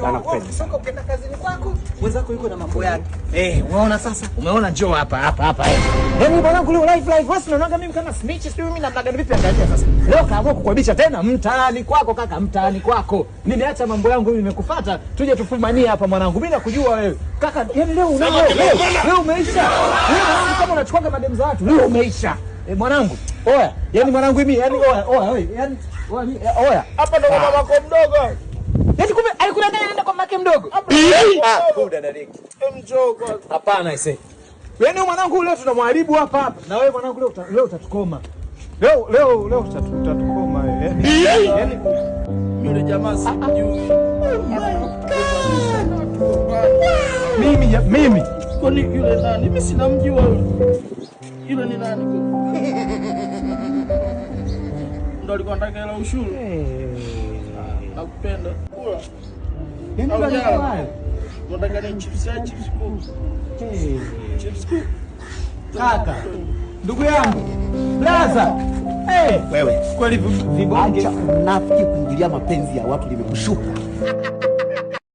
Anakupenda. Sasa ukienda kazini kwako, mwenzako yuko na mambo yake. Unaona sasa? Umeona njoo hapa. Yaani mwanangu leo live wewe unaona mimi kama snitch sio mimi namna gani vipi angalia sasa. Leo kaamua kukuabisha tena mtaani kwako kaka, mtaani kwako. Nimeacha mambo yangu mimi nimekufuata, tuje tufumanie hapa mwanangu. Mimi nakujua wewe. Kaka, yaani leo leo umeisha. Leo kama unachukua madem za watu, leo umeisha. Mwanangu, oya, yaani mwanangu mimi, yaani oya, yaani oya. Hapa ndo mama wako mdogo. Yaani kumbe alikudanganya anaenda kwa mke mdogo. Kuda dadeki. Mjogo. Hapana ise. Yaani mwanangu leo tunamharibu hapa. Na wewe mwanangu leo utatukoma. Leo utatukoma wewe. Yaani yule jamaa simjui. Mimi. Kwani yule nani? Mimi sina mjua yule. Yule ni nani kwa? Ndo alikuwa anataka hela ushuru. Nakupenda. Kula. Yaani ndio unataka ni chips cook. Chips cook. Kaka. Ndugu yangu. Blaza. Wewe kweli vibonge acha unafiki kuingilia mapenzi ya watu limekushuka.